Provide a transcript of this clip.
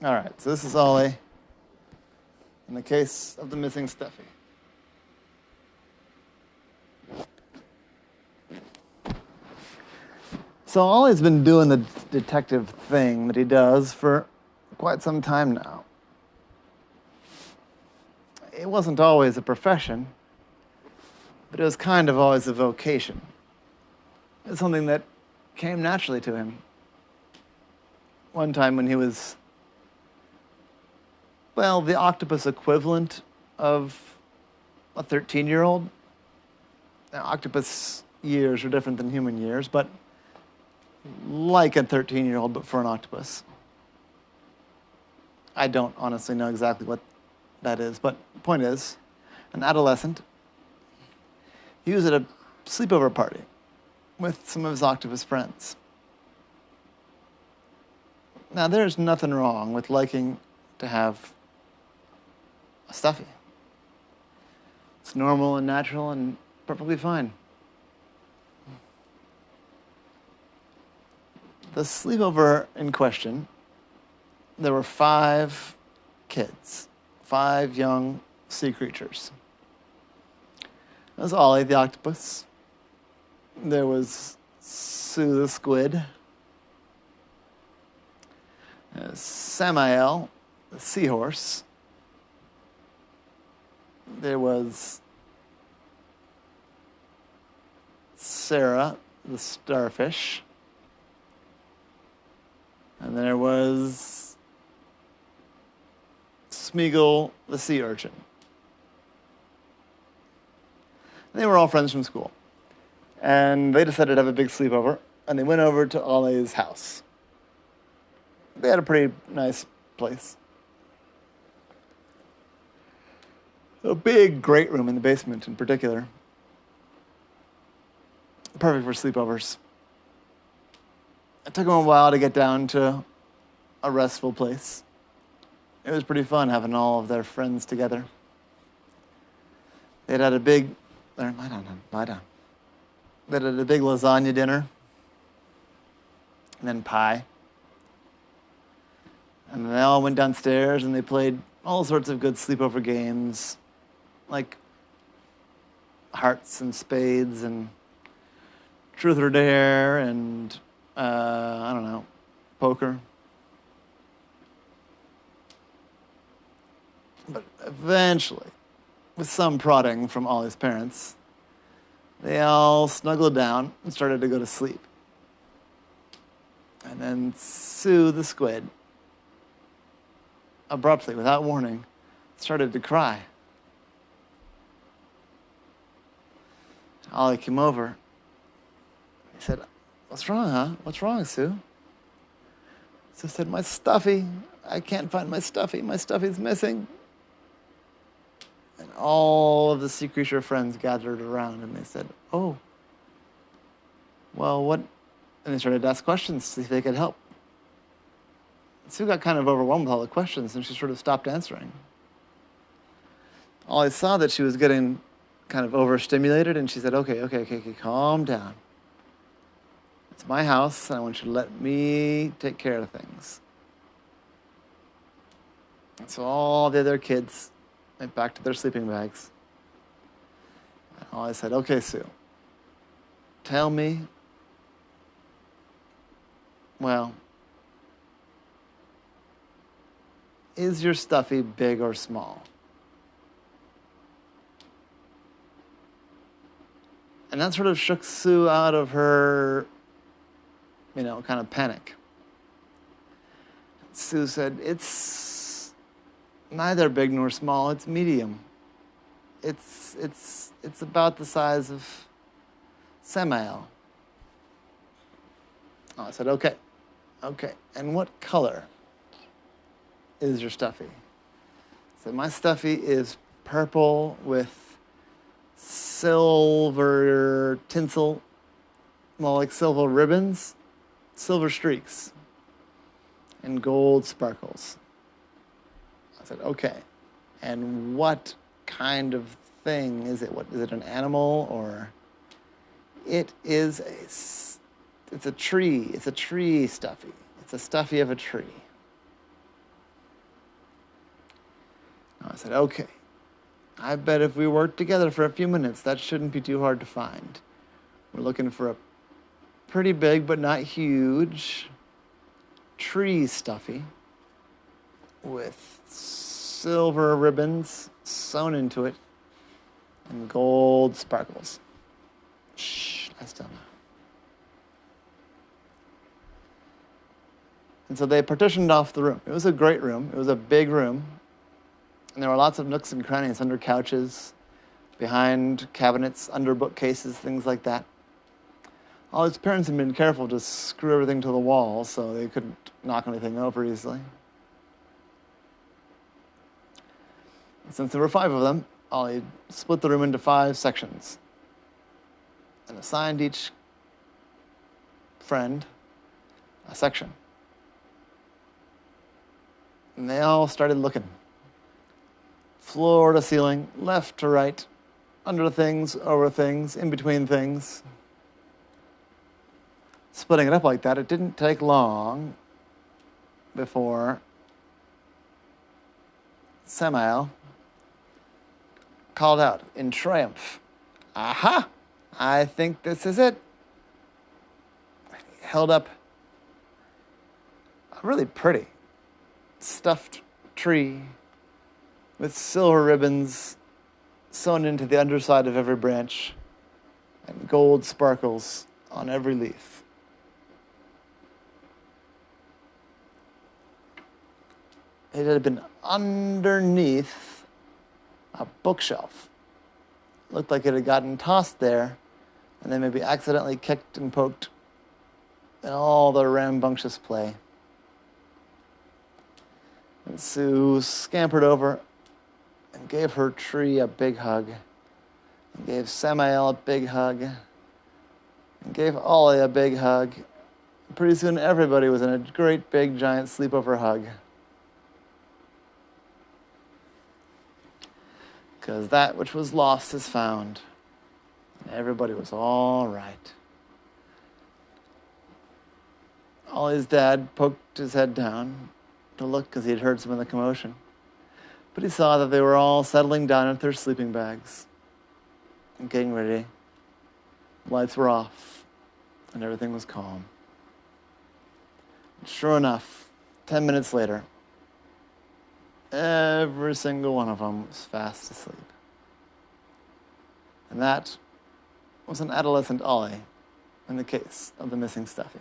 All right, so this is Ollie in the case of the missing Stuffie. So Ollie's been doing the detective thing that he does for quite some time now. It wasn't always a profession, but it was kind of always a vocation. It was something that came naturally to him. One time when he was, well, the octopus equivalent of a 13-year-old. Now, octopus years are different than human years, but like a 13-year-old, but for an octopus. I don't honestly know exactly what that is, but the point is, an adolescent, he was at a sleepover party with some of his octopus friends. Now, there's nothing wrong with liking to have a Stuffie. It's normal and natural and perfectly fine. The sleepover in question, there were 5 kids, 5 young sea creatures. There was Ollie the octopus. There was Sue the squid. Samael the seahorse. There was Sarah the starfish. And there was Smeagol the sea urchin. They were all friends from school. And they decided to have a big sleepover, and they went over to Ollie's house. They had a pretty nice place. A big great room in the basement in particular. Perfect for sleepovers. It took them a while to get down to a restful place. It was pretty fun having all of their friends together. They'd had a big... There, lie down, hon, lie down. They'd had a big lasagna dinner. And then pie. And then they all went downstairs and they played all sorts of good sleepover games. Like hearts and spades and truth or dare and... I don't know, poker. But eventually, with some prodding from Ollie's parents, they all snuggled down and started to go to sleep. And then Sue the squid, abruptly, without warning, started to cry. Ollie came over. He said, "What's wrong, huh? What's wrong, Sue?" Sue said, "My Stuffie. I can't find my Stuffie. My Stuffie's missing." And all of the sea creature friends gathered around and they said, "Oh, well, what?" And they started to ask questions to see if they could help. Sue got kind of overwhelmed with all the questions and she sort of stopped answering. Ollie saw that she was getting kind of overstimulated and she said, okay, calm down. It's my house, and I want you to let me take care of things." And so all the other kids went back to their sleeping bags. And Ollie said, "Okay, Sue, tell me, well, is your Stuffie big or small?" And that sort of shook Sue out of her kind of panic. Sue said, "It's neither big nor small, it's medium. It's about the size of Samael." I said, okay. And what color is your Stuffie? So my Stuffie is purple with silver tinsel, well, like silver ribbons, silver streaks, and gold sparkles. I said, okay. And what kind of thing is it? What is it? An animal or? It is it's a tree. It's a tree Stuffie. It's a Stuffie of a tree. I said, okay, I bet if we work together for a few minutes, that shouldn't be too hard to find. We're looking for a pretty big but not huge tree, Stuffie, with silver ribbons sewn into it and gold sparkles. Shh, I still know. And so they partitioned off the room. It was a great room. It was a big room. And there were lots of nooks and crannies under couches, behind cabinets, under bookcases, things like that. All his parents had been careful to screw everything to the wall so they couldn't knock anything over easily. And since there were 5 of them, Ollie split the room into 5 sections and assigned each friend a section. And they all started looking. Floor to ceiling, left to right, under things, over things, in between things. Splitting it up like that, it didn't take long before Samael called out in triumph, "Aha! I think this is it." He held up a really pretty stuffed tree with silver ribbons sewn into the underside of every branch and gold sparkles on every leaf. It had been underneath a bookshelf. Looked like it had gotten tossed there and then maybe accidentally kicked and poked in all the rambunctious play. And Sue scampered over and gave her tree a big hug, and gave Samael a big hug, and gave Ollie a big hug. And pretty soon everybody was in a great big giant sleepover hug. Because that which was lost is found. And everybody was all right. Ollie's dad poked his head down to look because he had heard some of the commotion. But he saw that they were all settling down into their sleeping bags and getting ready. Lights were off and everything was calm. And sure enough, 10 minutes later, every single one of them was fast asleep. And that was an adolescent Ollie in the case of the missing Stuffie.